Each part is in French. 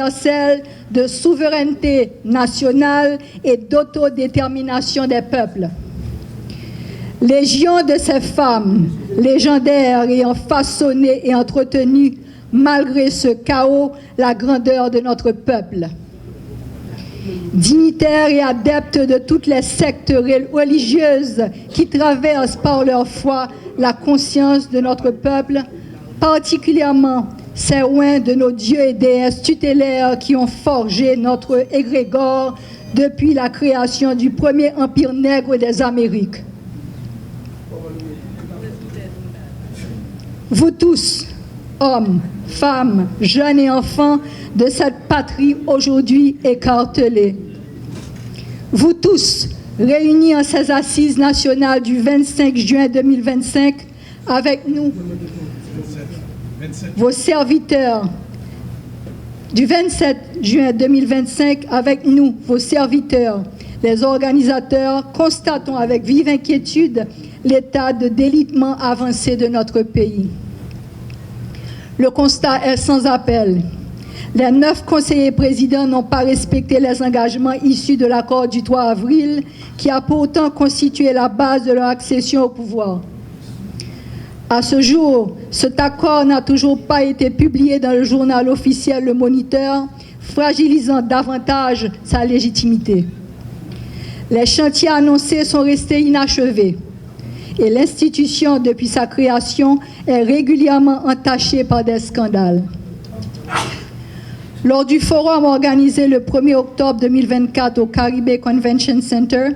universelle de souveraineté nationale et d'autodétermination des peuples. Légion de ces femmes légendaires ayant façonné et entretenu, malgré ce chaos, la grandeur de notre peuple. Dignitaires et adeptes de toutes les sectes religieuses qui traversent par leur foi la conscience de notre peuple, particulièrement ces oins de nos dieux et déesses tutélaires qui ont forgé notre égrégore depuis la création du premier empire nègre des Amériques. Vous tous, hommes, femmes, jeunes et enfants de cette patrie aujourd'hui écartelée. Vous tous, réunis en ces assises nationales du 25 juin 2025, avec nous, vos serviteurs, du 27 juin 2025, avec nous, vos serviteurs, les organisateurs, constatons avec vive inquiétude l'état de délitement avancé de notre pays. Le constat est sans appel. Les 9 conseillers présidents n'ont pas respecté les engagements issus de l'accord du 3 avril, qui a pourtant constitué la base de leur accession au pouvoir. À ce jour, cet accord n'a toujours pas été publié dans le journal officiel Le Moniteur, fragilisant davantage sa légitimité. Les chantiers annoncés sont restés inachevés et l'institution, depuis sa création, est régulièrement entachée par des scandales. Lors du forum organisé le 1er octobre 2024 au Caribbean Convention Center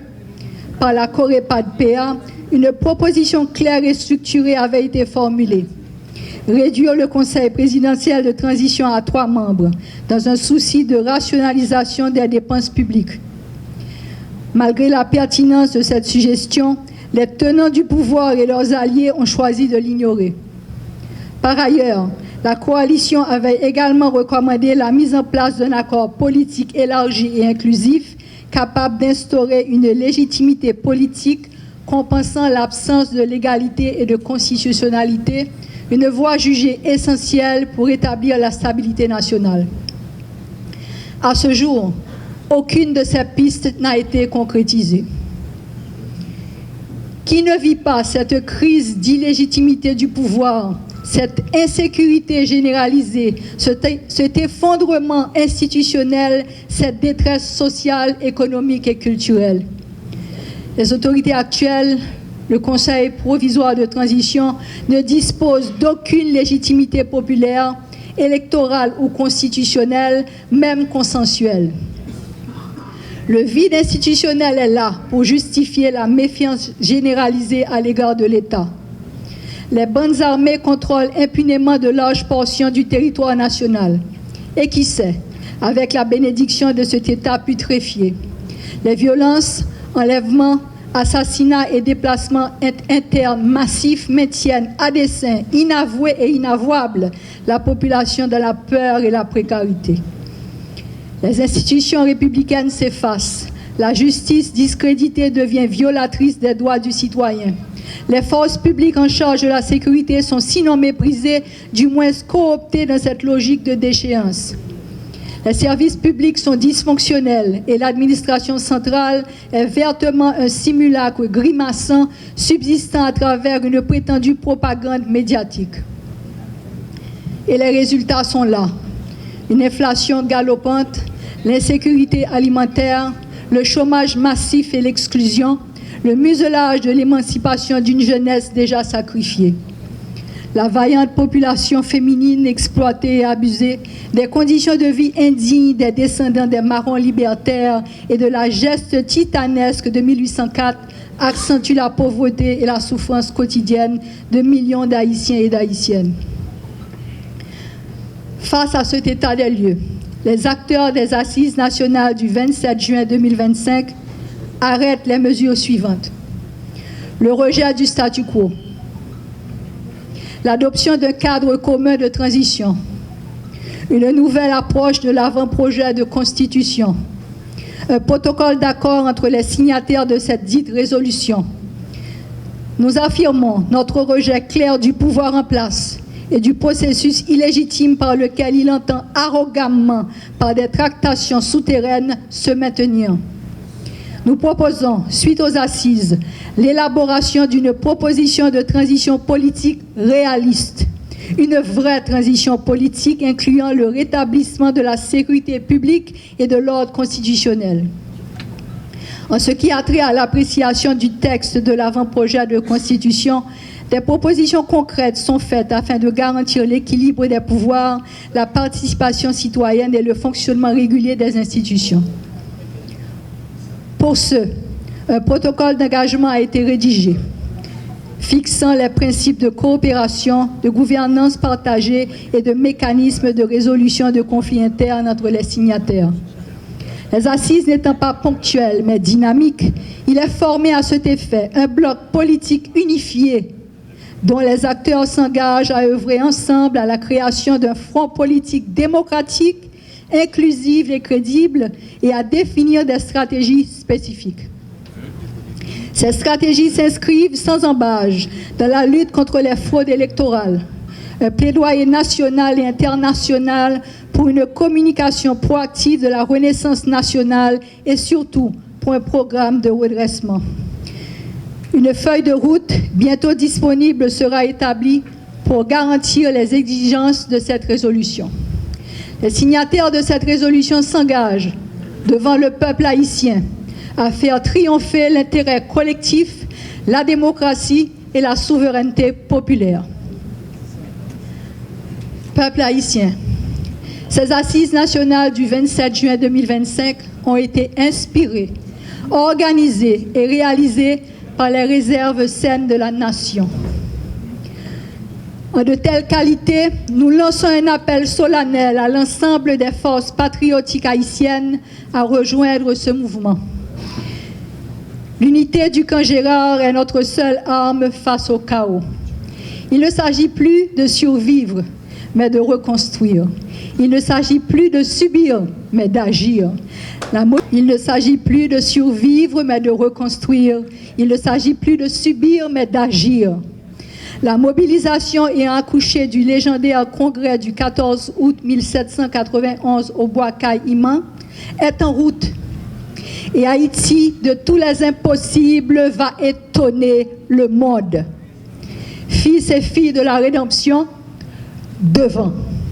par la COREPAD-PA, une proposition claire et structurée avait été formulée. Réduire le Conseil présidentiel de transition à 3 membres, dans un souci de rationalisation des dépenses publiques. Malgré la pertinence de cette suggestion, les tenants du pouvoir et leurs alliés ont choisi de l'ignorer. Par ailleurs, la coalition avait également recommandé la mise en place d'un accord politique élargi et inclusif capable d'instaurer une légitimité politique compensant l'absence de légalité et de constitutionnalité, une voie jugée essentielle pour établir la stabilité nationale. À ce jour, aucune de ces pistes n'a été concrétisée. Qui ne vit pas cette crise d'illégitimité du pouvoir, cette insécurité généralisée, cet effondrement institutionnel, cette détresse sociale, économique et culturelle? Les autorités actuelles, le Conseil provisoire de transition, ne disposent d'aucune légitimité populaire, électorale ou constitutionnelle, même consensuelle. Le vide institutionnel est là pour justifier la méfiance généralisée à l'égard de l'État. Les bandes armées contrôlent impunément de larges portions du territoire national. Et qui sait, avec la bénédiction de cet État putréfié, les violences, enlèvements, assassinats et déplacements internes massifs maintiennent à dessein inavoué et inavouable la population dans la peur et la précarité. Les institutions républicaines s'effacent. La justice discréditée devient violatrice des droits du citoyen. Les forces publiques en charge de la sécurité sont sinon méprisées, du moins cooptées dans cette logique de déchéance. Les services publics sont dysfonctionnels et l'administration centrale est vertement un simulacre grimaçant subsistant à travers une prétendue propagande médiatique. Et les résultats sont là. Une inflation galopante, l'insécurité alimentaire, le chômage massif et l'exclusion, le muselage de l'émancipation d'une jeunesse déjà sacrifiée. La vaillante population féminine exploitée et abusée, des conditions de vie indignes des descendants des marrons libertaires et de la geste titanesque de 1804 accentuent la pauvreté et la souffrance quotidienne de millions d'Haïtiens et d'Haïtiennes. Face à cet état des lieux, les acteurs des assises nationales du 27 juin 2025 arrêtent les mesures suivantes. Le rejet du statu quo, l'adoption d'un cadre commun de transition, une nouvelle approche de l'avant-projet de constitution, un protocole d'accord entre les signataires de cette dite résolution. Nous affirmons notre rejet clair du pouvoir en place et du processus illégitime par lequel il entend arrogamment, par des tractations souterraines, se maintenir. Nous proposons, suite aux assises, l'élaboration d'une proposition de transition politique réaliste, une vraie transition politique incluant le rétablissement de la sécurité publique et de l'ordre constitutionnel. En ce qui a trait à l'appréciation du texte de l'avant-projet de constitution, des propositions concrètes sont faites afin de garantir l'équilibre des pouvoirs, la participation citoyenne et le fonctionnement régulier des institutions. Pour ce, un protocole d'engagement a été rédigé, fixant les principes de coopération, de gouvernance partagée et de mécanismes de résolution de conflits internes entre les signataires. Les assises n'étant pas ponctuelles mais dynamiques, il est formé à cet effet un bloc politique unifié dont les acteurs s'engagent à œuvrer ensemble à la création d'un front politique démocratique, inclusif et crédible et à définir des stratégies spécifiques. Ces stratégies s'inscrivent sans embâche dans la lutte contre les fraudes électorales, un plaidoyer national et international pour une communication proactive de la renaissance nationale et surtout pour un programme de redressement. Une feuille de route bientôt disponible sera établie pour garantir les exigences de cette résolution. Les signataires de cette résolution s'engagent devant le peuple haïtien à faire triompher l'intérêt collectif, la démocratie et la souveraineté populaire. Peuple haïtien, ces assises nationales du 27 juin 2025 ont été inspirées, organisées et réalisées par les réserves saines de la nation. En de telles qualités, nous lançons un appel solennel à l'ensemble des forces patriotiques haïtiennes à rejoindre ce mouvement. L'unité du camp Gérard est notre seule arme face au chaos. Il ne s'agit plus de survivre, mais de reconstruire. Il ne s'agit plus de subir, mais d'agir. Il ne s'agit plus de survivre, mais de reconstruire. Il ne s'agit plus de subir, mais d'agir. La mobilisation ayant accouché du légendaire congrès du 14 août 1791 au bois Caïman est en route. Et Haïti, de tous les impossibles, va étonner le monde. Fils et filles de la rédemption, devant.